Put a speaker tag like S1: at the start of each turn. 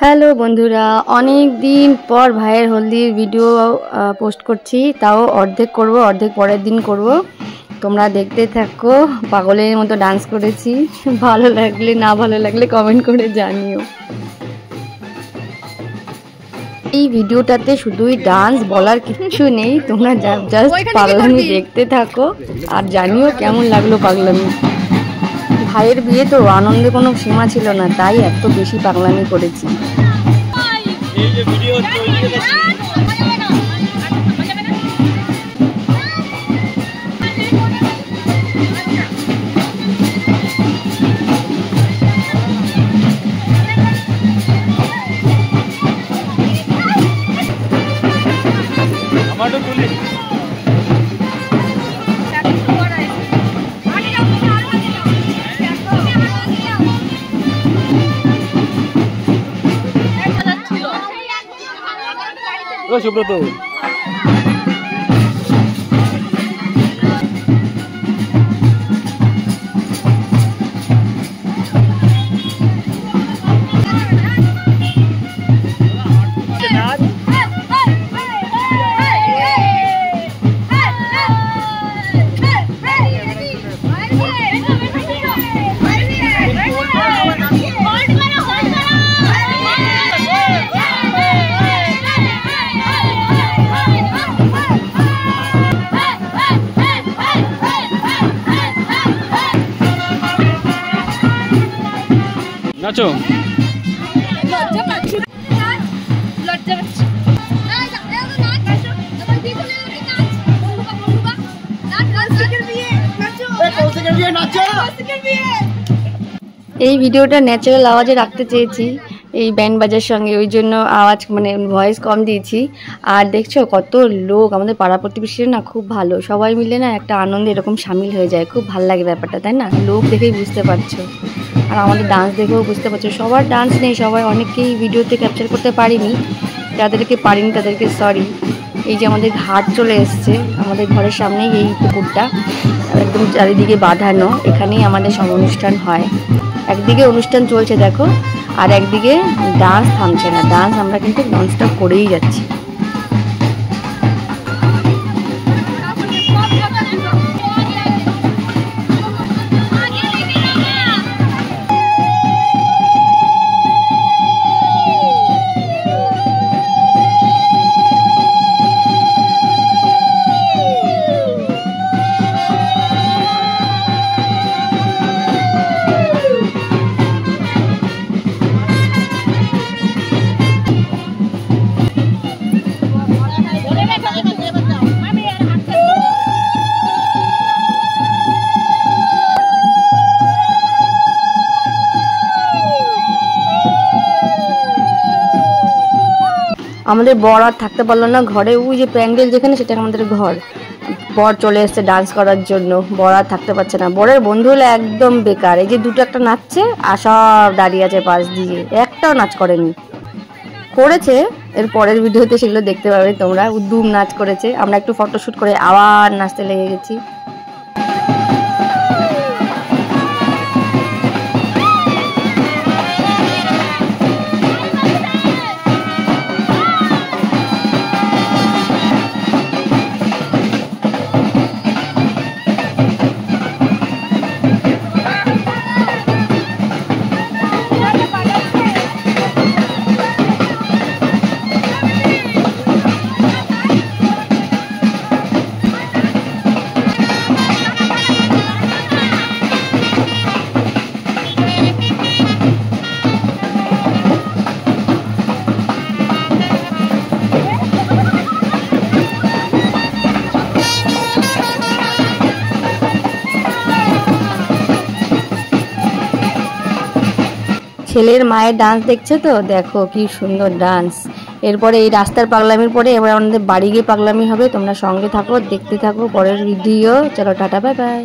S1: Hello বন্ধুরা, অনেক দিন পর ভাইয়ের হলদির ভিডিও পোস্ট করছি। তাও অর্ধেক করব, অর্ধেক পরের দিন করব। তোমরা দেখতে থাকো। পাগলের মতো ডান্স করেছি। ভালো লাগলে না ভালো লাগলে কমেন্ট করে জানিও। এই ভিডিওটাতে শুধুই ডান্স, বলার কিছু নেই। তোমরা জাস্ট পাগলামি দেখতে থাকো আর জানিও কেমন লাগলো পাগলামি। ভাইয়ের বিয়ে তো আনন্দে কোনো সীমা ছিল না, তাই এত বেশি পাগলামি করেছি।
S2: সুব্রত নাচো।
S1: এই ভিডিওটা ন্যাচারাল আওয়াজে রাখতে চেয়েছি এই ব্যান্ড বাজার সঙ্গে, ওই জন্য আওয়াজ ভয়েস কম দিয়েছি। আর দেখছো কত লোক, আমাদের পাড়া প্রতিবেশীরা না খুব ভালো, সবাই মিলে না একটা আনন্দে এরকম সামিল হয়ে যায়। খুব ভালো লাগে ব্যাপারটা, তাই না? লোক দেখেই বুঝতে পারছো, আর আমাদের ডান্স দেখেও বুঝতে পারছো। সবার ডান্স নেই, সবাই অনেকেই ভিডিওতে ক্যাপচার করতে পারিনি। যাদেরকে পারিনি তাদেরকে সরি। এই যে আমাদের ঘাট চলে এসছে, আমাদের ঘরের সামনেই এই পুকুরটা, একদম চারিদিকে বাঁধানো। এখানেই আমাদের সব অনুষ্ঠান হয়। একদিকে অনুষ্ঠান চলছে দেখো, আর একদিকে ডান্স থামছে না। ডান্স আমরা কিন্তু ননস্টপ করেই যাচ্ছি। আমাদের বর আর থাকতে পারলো না ঘরে, ওই যে প্যান্ডেল যেখানে, সেটা আমাদের ঘর। বর চলে এসছে ডান্স করার জন্য, বর আর থাকতে পারছে না। বরের বন্ধু হলে একদম বেকার। এই যে দুটো একটা নাচছে আর সব দাঁড়িয়ে আছে পাশ দিয়ে, একটাও নাচ করেনি। করেছে, এর পরের ভিডিওতে সেগুলো দেখতে পাবে তোমরা। উদ্যম নাচ করেছে। আমরা একটু ফটোশ্যুট করে আবার নাচতে লেগে গেছি। ছেলের মায়ের ডান্স দেখছে তো, দেখো কি সুন্দর ডান্স। এরপরে এই রাস্তার পাগলামির পরে এবার আমাদের বাড়ি গিয়ে পাগলামি হবে। তোমরা সঙ্গে থাকো, দেখতে থাকো পরের ভিডিও। চলো টাটা, বাই বাই।